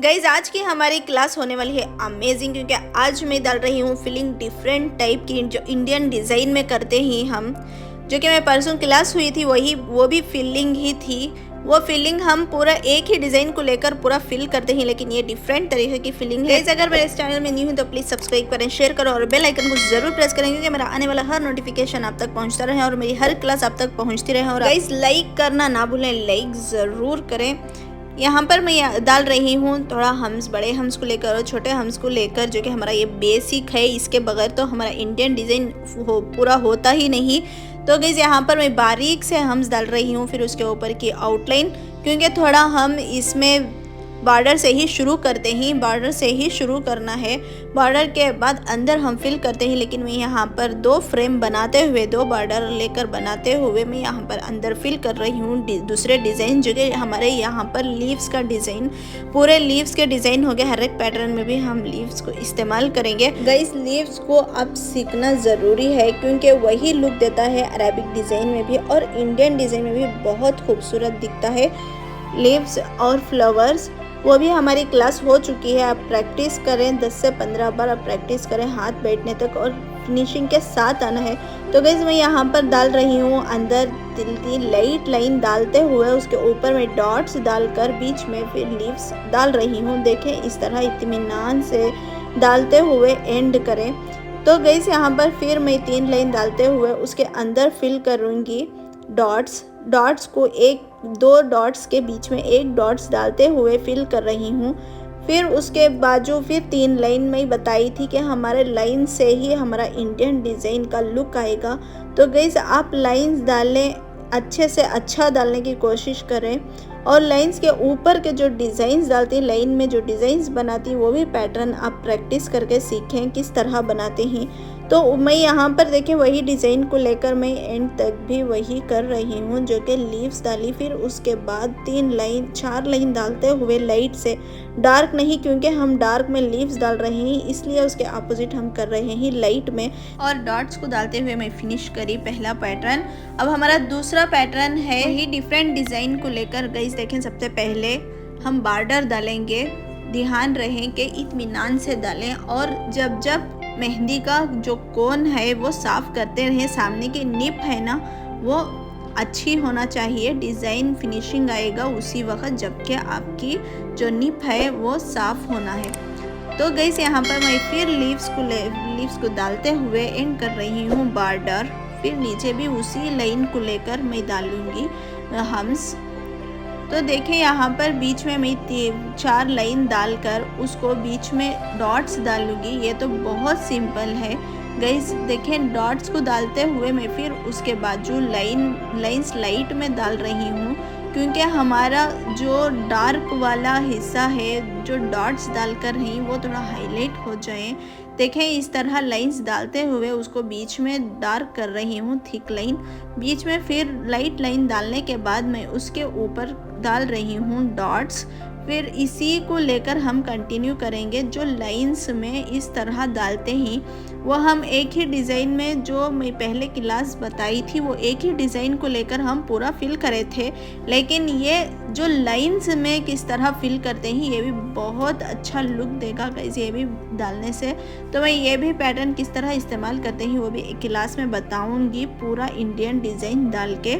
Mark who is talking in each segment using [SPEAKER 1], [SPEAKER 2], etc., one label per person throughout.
[SPEAKER 1] Guys आज की हमारी क्लास होने वाली है अमेजिंग, क्योंकि आज मैं डाल रही हूँ फिलिंग डिफरेंट टाइप की जो इंडियन डिज़ाइन में करते ही हम, जो कि मैं परसों क्लास हुई थी वो भी फिलिंग ही थी। वो फिलिंग हम पूरा एक ही डिज़ाइन को लेकर पूरा फिल करते हैं, लेकिन ये डिफरेंट तरीके की फिलिंग है। अगर मेरे इस चैनल में न्यू है तो प्लीज़ सब्सक्राइब करें, शेयर करो और बेल आइकन को जरूर प्रेस करें, क्योंकि मेरा आने वाला हर नोटिफिकेशन आप तक पहुंचता रहे और मेरी हर क्लास आप तक पहुंचती रहे। और गाइज लाइक करना ना भूलें, लाइक ज़रूर करें। यहाँ पर मैं डाल रही हूँ थोड़ा हम्स, बड़े हम्स को लेकर और छोटे हम्स को लेकर, जो कि हमारा ये बेसिक है। इसके बगैर तो हमारा इंडियन डिज़ाइन पूरा होता ही नहीं। तो गाइस यहाँ पर मैं बारीक से हम्स डाल रही हूँ, फिर उसके ऊपर की आउटलाइन, क्योंकि थोड़ा हम इसमें बॉर्डर से ही शुरू करते हैं, बॉर्डर से ही शुरू करना है। बॉर्डर के बाद अंदर हम फिल करते हैं, लेकिन मैं यहाँ पर दो फ्रेम बनाते हुए, दो बॉर्डर लेकर बनाते हुए मैं यहाँ पर अंदर फिल कर रही हूँ दूसरे डिज़ाइन, जो कि हमारे यहाँ पर लीव्स का डिज़ाइन, पूरे लीव्स के डिज़ाइन हो गए। हर एक पैटर्न में भी हम लीव्स को इस्तेमाल करेंगे। गाइस लीव्स को अब सीखना ज़रूरी है, क्योंकि वही लुक देता है अरेबिक डिज़ाइन में भी और इंडियन डिज़ाइन में भी बहुत खूबसूरत दिखता है। लीव्स और फ्लावर्स वो भी हमारी क्लास हो चुकी है। आप प्रैक्टिस करें, 10 से 15 बार आप प्रैक्टिस करें हाथ बैठने तक, और फिनिशिंग के साथ आना है। तो गाइस मैं यहाँ पर डाल रही हूँ अंदर तिल की लाइट लाइन डालते हुए, उसके ऊपर मैं डॉट्स डालकर बीच में फिर लीव्स डाल रही हूँ। देखें इस तरह इत्मीनान से डालते हुए एंड करें। तो गाइस यहाँ पर फिर मैं 3 लाइन डालते हुए उसके अंदर फिल करूँगी डॉट्स को, दो डॉट्स के बीच में एक डॉट्स डालते हुए फिल कर रही हूँ। फिर उसके बाजू फिर 3 लाइन में बताई थी कि हमारे लाइन से ही हमारा इंडियन डिज़ाइन का लुक आएगा। तो गाइस आप लाइंस डालें, अच्छे से अच्छा डालने की कोशिश करें, और लाइंस के ऊपर के जो डिज़ाइंस डालती हैं, लाइन में जो डिज़ाइंस बनाती हैं, वो भी पैटर्न आप प्रैक्टिस करके सीखें किस तरह बनाते हैं। तो मैं यहाँ पर देखें वही डिज़ाइन को लेकर मैं एंड तक भी वही कर रही हूँ, जो कि लीव्स डाली। फिर उसके बाद 4 लाइन डालते हुए लाइट से, डार्क नहीं, क्योंकि हम डार्क में लीव्स डाल रहे हैं, इसलिए उसके अपोजिट हम कर रहे हैं लाइट में। और डॉट्स को डालते हुए मैं फिनिश करी पहला पैटर्न। अब हमारा दूसरा पैटर्न है ही डिफरेंट डिज़ाइन को लेकर। गाइस देखें सबसे पहले हम बॉर्डर डालेंगे, ध्यान रहे कि इत्मीनान से डालें, और जब मेहंदी का जो कोन है वो साफ़ करते रहें। सामने की निप है ना, वो अच्छी होना चाहिए, डिज़ाइन फिनिशिंग आएगा उसी वक्त, जबकि आपकी जो निप है वो साफ़ होना है। तो गाइस यहाँ पर मैं फिर लीव्स को डालते हुए एंड कर रही हूँ बॉर्डर। फिर नीचे भी उसी लाइन को लेकर मैं डालूँगी हम्स। तो देखें यहाँ पर बीच में मैं 4 लाइन डालकर उसको बीच में डॉट्स डालूँगी। ये तो बहुत सिंपल है गाइस। देखें डॉट्स को डालते हुए मैं फिर उसके बाद जो लाइंस लाइट में डाल रही हूँ, क्योंकि हमारा जो डार्क वाला हिस्सा है, जो डॉट्स डालकर हैं, वो थोड़ा हाईलाइट हो जाए। देखें इस तरह लाइंस डालते हुए उसको बीच में डार्क कर रही हूँ, थिक लाइन बीच में। फिर लाइट लाइन डालने के बाद मैं उसके ऊपर डाल रही हूँ डॉट्स। फिर इसी को लेकर हम कंटिन्यू करेंगे। जो लाइंस में इस तरह डालते हैं वो हम एक ही डिज़ाइन में, जो मैं पहले क्लास बताई थी, वो एक ही डिज़ाइन को लेकर हम पूरा फिल करे थे। लेकिन ये जो लाइंस में किस तरह फिल करते हैं, ये भी बहुत अच्छा लुक देगा गाइस ये भी डालने से। तो मैं ये भी पैटर्न किस तरह इस्तेमाल करते हैं वो भी एक क्लास में बताऊँगी, पूरा इंडियन डिज़ाइन डाल के।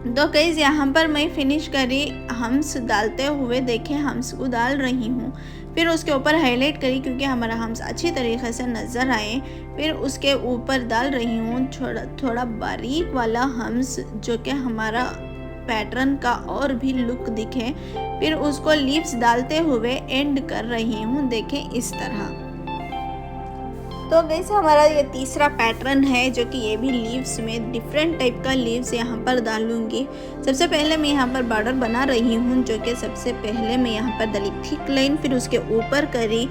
[SPEAKER 1] तो गाइस यहाँ पर मैं फिनिश करी हम्स डालते हुए। देखें हम्स को डाल रही हूँ, फिर उसके ऊपर हाईलाइट करी, क्योंकि हमारा हम्स अच्छी तरीके से नज़र आए। फिर उसके ऊपर डाल रही हूँ थोड़ा बारीक वाला हम्स, जो कि हमारा पैटर्न का और भी लुक दिखे। फिर उसको लीव्स डालते हुए एंड कर रही हूँ, देखें इस तरह। तो गाइस हमारा ये तीसरा पैटर्न है, जो कि ये भी लीव्स में डिफरेंट टाइप का लीव्स यहाँ पर डालूंगी। सबसे पहले मैं यहाँ पर बॉर्डर बना रही हूँ, जो कि सबसे पहले मैं यहाँ पर डाली थिक लाइन, फिर उसके ऊपर करी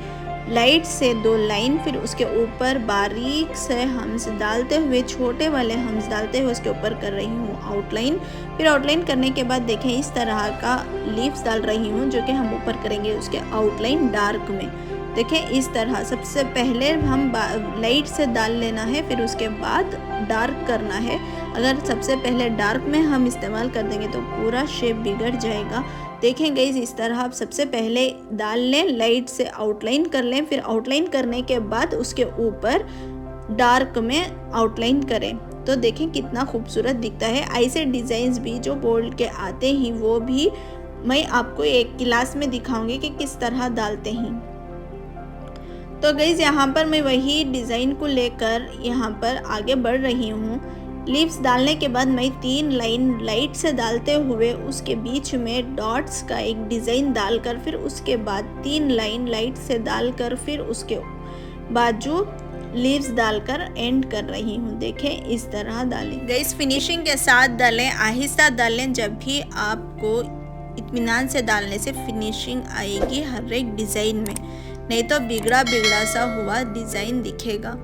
[SPEAKER 1] लाइट से 2 लाइन, फिर उसके ऊपर बारीक से हम्स डालते हुए, छोटे वाले हम्स डालते हुए उसके ऊपर कर रही हूँ आउटलाइन। फिर आउटलाइन करने के बाद देखें इस तरह का लीव्स डाल रही हूँ, जो कि हम ऊपर करेंगे उसके आउटलाइन डार्क में। देखें इस तरह सबसे पहले हम लाइट से डाल लेना है, फिर उसके बाद डार्क करना है। अगर सबसे पहले डार्क में हम इस्तेमाल कर देंगे तो पूरा शेप बिगड़ जाएगा। देखें गाइस, इस तरह आप सबसे पहले डाल लें, लाइट से आउटलाइन कर लें, फिर आउटलाइन करने के बाद उसके ऊपर डार्क में आउटलाइन करें तो देखें कितना खूबसूरत दिखता है। ऐसे डिज़ाइंस भी जो बोल्ड के आते हैं वो भी मैं आपको एक क्लास में दिखाऊंगी कि किस तरह डालते हैं। तो गाइस यहाँ पर मैं वही डिज़ाइन को लेकर यहाँ पर आगे बढ़ रही हूँ। लीव्स डालने के बाद मैं 3 लाइन लाइट से डालते हुए उसके बीच में डॉट्स का एक डिज़ाइन डालकर फिर उसके बाद 3 लाइन लाइट से डालकर फिर उसके बाजू लीव्स डालकर एंड कर रही हूँ। देखें इस तरह डालें गाइस, फिनिशिंग के साथ डालें, आहिस्ता डालें, जब भी आपको इत्मीनान से डालने से फिनिशिंग आएगी हर एक डिज़ाइन में, नहीं तो बिगड़ा बिगड़ा सा हुआ डिज़ाइन दिखेगा।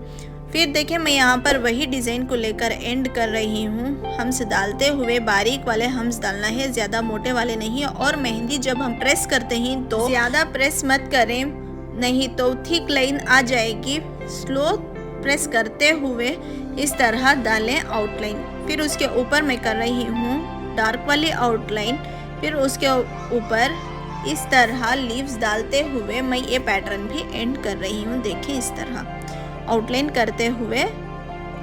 [SPEAKER 1] फिर देखें मैं यहाँ पर वही डिज़ाइन को लेकर एंड कर रही हूँ। हम्स डालते हुए बारीक वाले हम्स डालना है, ज़्यादा मोटे वाले नहीं। और मेहंदी जब हम प्रेस करते हैं तो ज़्यादा प्रेस मत करें, नहीं तो थिक लाइन आ जाएगी। स्लो प्रेस करते हुए इस तरह डालें आउटलाइन। फिर उसके ऊपर मैं कर रही हूँ डार्क वाली आउटलाइन, फिर उसके ऊपर इस तरह लीव्स डालते हुए मैं ये पैटर्न भी एंड कर रही हूँ। देखें इस तरह आउटलाइन करते हुए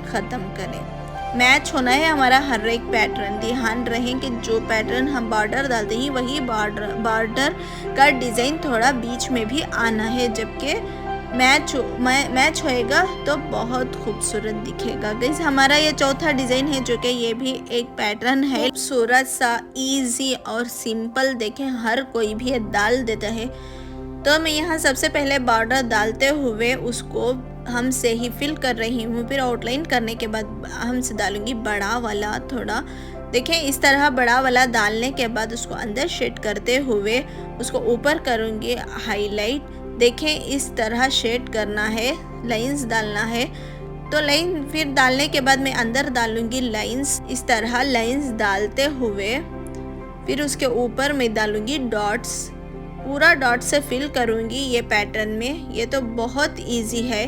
[SPEAKER 1] ख़त्म करें। मैच होना है हमारा हर एक पैटर्न। ध्यान रहे कि जो पैटर्न हम बॉर्डर डालते हैं वही बॉर्डर का डिज़ाइन थोड़ा बीच में भी आना है, जबकि मैच होएगा तो बहुत खूबसूरत दिखेगा। गाइस हमारा ये चौथा डिज़ाइन है जो कि ये भी एक पैटर्न है, खूबसूरत सा, इजी और सिंपल। देखें हर कोई भी ये डाल देता है। तो मैं यहाँ सबसे पहले बॉर्डर डालते हुए उसको हम से ही फिल कर रही हूँ। फिर आउटलाइन करने के बाद हम से डालूंगी बड़ा वाला थोड़ा। देखें इस तरह बड़ा वाला डालने के बाद उसको अंदर शेड करते हुए उसको ऊपर करूँगी हाईलाइट। देखें इस तरह शेड करना है, लाइंस डालना है। तो लाइन फिर डालने के बाद मैं अंदर डालूंगी लाइंस। इस तरह लाइंस डालते हुए फिर उसके ऊपर मैं डालूंगी डॉट्स, पूरा डॉट से फिल करूंगी ये पैटर्न में। ये तो बहुत इजी है,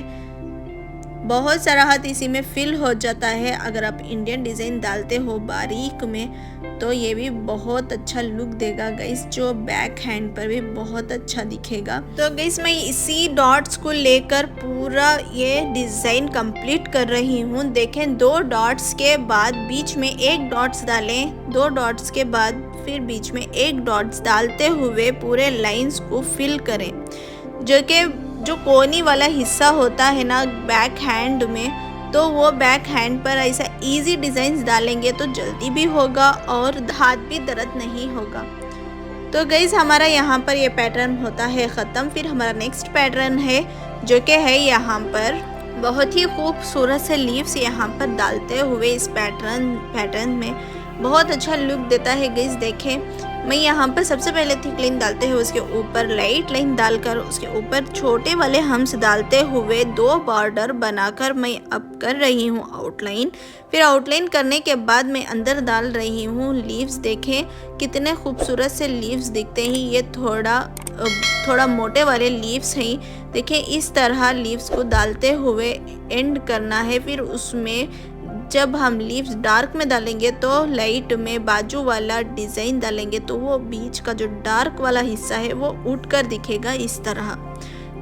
[SPEAKER 1] बहुत सारा हाथ इसी में फिल हो जाता है। अगर आप इंडियन डिज़ाइन डालते हो बारीक में तो ये भी बहुत अच्छा लुक देगा गाइस, जो बैक हैंड पर भी बहुत अच्छा दिखेगा। तो गाइस मैं इसी डॉट्स को लेकर पूरा ये डिज़ाइन कंप्लीट कर रही हूँ। देखें 2 डॉट्स के बाद बीच में 1 डॉट्स डालें, 2 डॉट्स के बाद फिर बीच में 1 डॉट्स डालते हुए पूरे लाइंस को फिल करें। जो कोनी वाला हिस्सा होता है ना बैक हैंड में, तो वो बैक हैंड पर ऐसा इजी डिज़ाइंस डालेंगे तो जल्दी भी होगा और हाथ भी दर्द नहीं होगा। तो गाइस हमारा यहाँ पर ये पैटर्न होता है ख़त्म। फिर हमारा नेक्स्ट पैटर्न है जो कि है यहाँ पर बहुत ही खूबसूरत से लीव्स यहाँ पर डालते हुए इस पैटर्न में बहुत अच्छा लुक देता है गाइस। देखें मैं यहाँ पर सबसे पहले थिक लाइन डालते हुए उसके ऊपर लाइट लाइन डालकर उसके ऊपर छोटे वाले हम्स डालते हुए 2 बॉर्डर बनाकर मैं अब कर रही हूँ आउटलाइन। फिर आउटलाइन करने के बाद मैं अंदर डाल रही हूँ लीव्स। देखें कितने खूबसूरत से लीव्स दिखते हैं। ये थोड़ा मोटे वाले लीव्स हैं। देखें इस तरह लीव्स को डालते हुए एंड करना है। फिर उसमें जब हम लीव्स डार्क में डालेंगे तो लाइट में बाजू वाला डिज़ाइन डालेंगे तो वो बीच का जो डार्क वाला हिस्सा है वो उठकर दिखेगा इस तरह।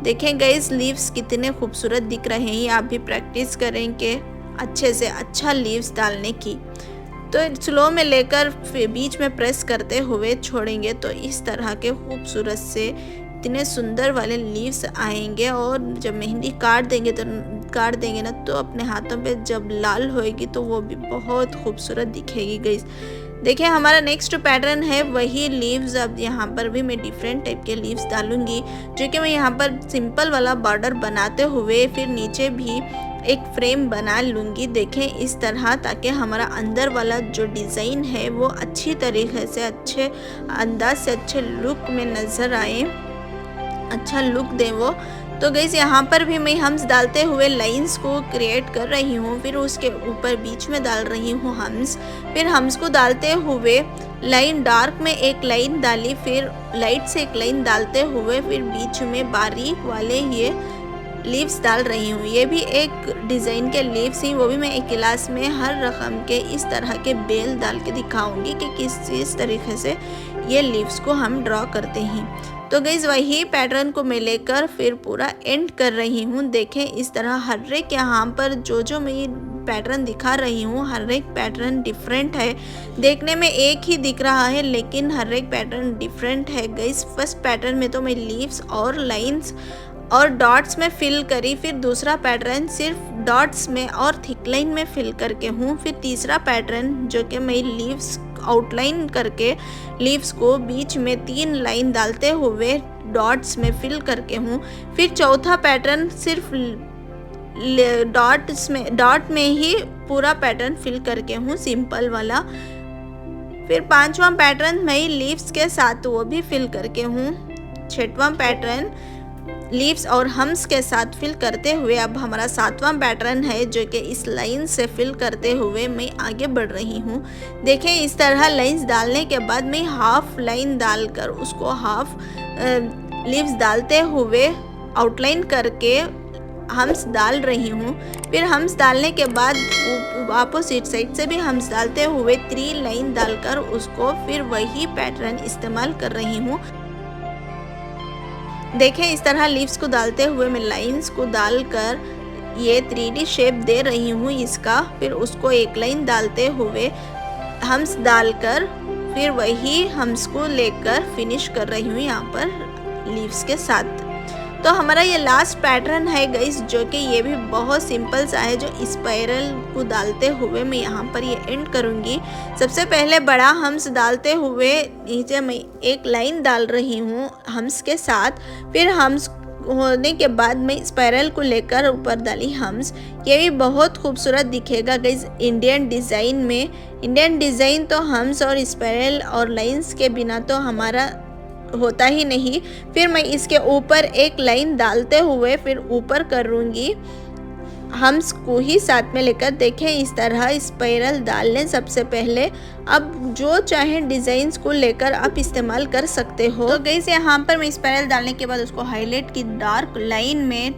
[SPEAKER 1] देखें गाइस लीव्स कितने खूबसूरत दिख रहे हैं। आप भी प्रैक्टिस करेंगे अच्छे से अच्छा लीव्स डालने की। तो स्लो में लेकर बीच में प्रेस करते हुए छोड़ेंगे तो इस तरह के खूबसूरत से इतने सुंदर वाले लीव्स आएंगे। और जब मेहंदी काट देंगे ना तो अपने हाथों पे जब लाल होएगी तो वो भी बहुत खूबसूरत दिखेगी गाइस। देखिए हमारा नेक्स्ट पैटर्न है वही लीव्स। अब यहाँ पर भी मैं डिफरेंट टाइप के लीव्स डालूंगी, जो कि मैं यहाँ पर सिंपल वाला बॉर्डर बनाते हुए फिर नीचे भी एक फ्रेम बना लूँगी। देखें इस तरह, ताकि हमारा अंदर वाला जो डिज़ाइन है वो अच्छी तरीके से अच्छे अंदाज से अच्छे लुक में नज़र आए, अच्छा लुक दे वो। तो गाइस यहाँ पर भी मैं हम्स डालते हुए लाइंस को क्रिएट कर रही हूँ। फिर उसके ऊपर बीच में डाल रही हूँ हम्स। फिर हम्स को डालते हुए लाइन डार्क में एक लाइन डाली, फिर लाइट से एक लाइन डालते हुए फिर बीच में बारीक वाले ये लीव्स डाल रही हूँ। ये भी एक डिज़ाइन के लीव्स ही, वो भी मैं एक क्लास में हर रकम के इस तरह के बेल डाल के दिखाऊंगी कि किस तरीके से ये लीव्स को हम ड्रॉ करते हैं। तो गाइस वही पैटर्न को मैं लेकर फिर पूरा एंड कर रही हूँ। देखें इस तरह हर एक यहाँ पर जो मैं पैटर्न दिखा रही हूँ, हर एक पैटर्न डिफरेंट है। देखने में एक ही दिख रहा है लेकिन हर एक पैटर्न डिफरेंट है गाइस। फर्स्ट पैटर्न में तो मैं लीव्स और लाइंस और डॉट्स में फिल करी, फिर दूसरा पैटर्न सिर्फ डॉट्स में और थिक लाइन में फिल करके हूँ। फिर तीसरा पैटर्न जो कि मैं लीव्स आउटलाइन करके लीव्स को बीच में 3 लाइन डालते हुए डॉट्स में फिल करके हूँ। फिर चौथा पैटर्न सिर्फ डॉट में ही पूरा पैटर्न फिल करके हूँ, सिंपल वाला। फिर पांचवा पैटर्न मैं लीव्स के साथ वो भी फिल करके हूँ। छठवां पैटर्न लीव्स और हम्स के साथ फिल करते हुए अब हमारा सातवां पैटर्न है जो कि इस लाइन से फिल करते हुए मैं आगे बढ़ रही हूँ। देखें इस तरह लाइंस डालने के बाद मैं हाफ लाइन डालकर उसको हाफ लीव्स डालते हुए आउटलाइन करके हम्स डाल रही हूँ। फिर हम्स डालने के बाद अपोजिट साइड से भी हम्स डालते हुए 3 लाइन डालकर उसको फिर वही पैटर्न इस्तेमाल कर रही हूँ। देखें इस तरह लीव्स को डालते हुए मैं लाइंस को डालकर ये 3D शेप दे रही हूँ इसका। फिर उसको एक लाइन डालते हुए हम्स डालकर फिर वही हम्स को लेकर फिनिश कर रही हूँ यहाँ पर लीव्स के साथ। तो हमारा ये लास्ट पैटर्न है गाइस जो कि ये भी बहुत सिंपल सा है, जो स्पाइरल को डालते हुए मैं यहाँ पर ये एंड करूँगी। सबसे पहले बड़ा हम्स डालते हुए नीचे मैं एक लाइन डाल रही हूँ हम्स के साथ। फिर हम्स होने के बाद मैं स्पाइरल को लेकर ऊपर डाली हम्स। ये भी बहुत खूबसूरत दिखेगा गाइस इंडियन डिज़ाइन में। इंडियन डिज़ाइन तो हम्स और स्पाइरल और लाइंस के बिना तो हमारा होता ही नहीं। फिर मैं इसके ऊपर एक लाइन डालते हुए फिर ऊपर करूँगी हम्स को ही साथ में लेकर। देखें इस तरह स्पाइरल डाल लें सबसे पहले। अब जो चाहे डिज़ाइंस को लेकर आप इस्तेमाल कर सकते हो। तो गाइस यहाँ पर मैं स्पाइरल डालने के बाद उसको हाईलाइट की डार्क लाइन में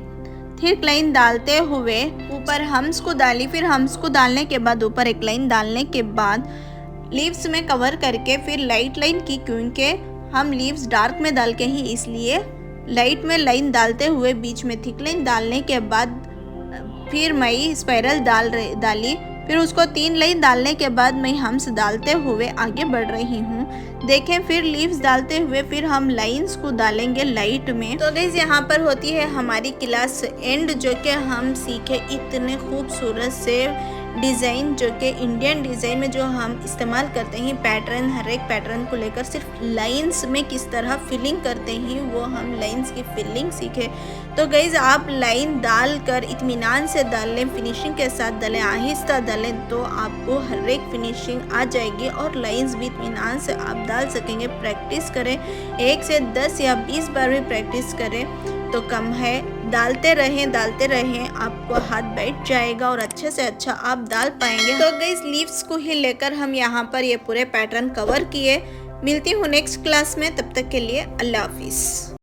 [SPEAKER 1] थिक लाइन डालते हुए ऊपर हम्स को डाली। फिर हम्स को डालने के बाद ऊपर एक लाइन डालने के बाद लीव्स में कवर करके फिर लाइट लाइन की, क्योंकि हम लीव्स डार्क में डाल के ही इसलिए लाइट में लाइन डालते हुए बीच में थिक लाइन डालने के बाद फिर मैं स्पाइरल डाली। फिर उसको 3 लाइन डालने के बाद मैं हम्स डालते हुए आगे बढ़ रही हूँ। देखें फिर लीव्स डालते हुए फिर हम लाइंस को डालेंगे लाइट में। तो गाइस यहाँ पर होती है हमारी क्लास एंड, जो कि हम सीखे इतने खूबसूरत से डिज़ाइन जो कि इंडियन डिज़ाइन में जो हम इस्तेमाल करते हैं पैटर्न, हर एक पैटर्न को लेकर सिर्फ लाइंस में किस तरह फिलिंग करते हैं वो हम लाइंस की फिलिंग सीखे। तो गाइज आप लाइन डालकर इत्मीनान से डाल लें, फिनिशिंग के साथ डालें, आहिस्ता डालें तो आपको हर एक फिनिशिंग आ जाएगी और लाइंस भी इत्मीनान से आप डाल सकेंगे। प्रैक्टिस करें, 1 से 10 या 20 बार भी प्रैक्टिस करें तो कम है। डालते रहें आपको हाथ बैठ जाएगा और अच्छे से अच्छा आप डाल पाएंगे। तो गाइस लीव्स को ही लेकर हम यहाँ पर ये पूरे पैटर्न कवर किए। मिलती हूँ नेक्स्ट क्लास में, तब तक के लिए अल्लाह हाफिज़।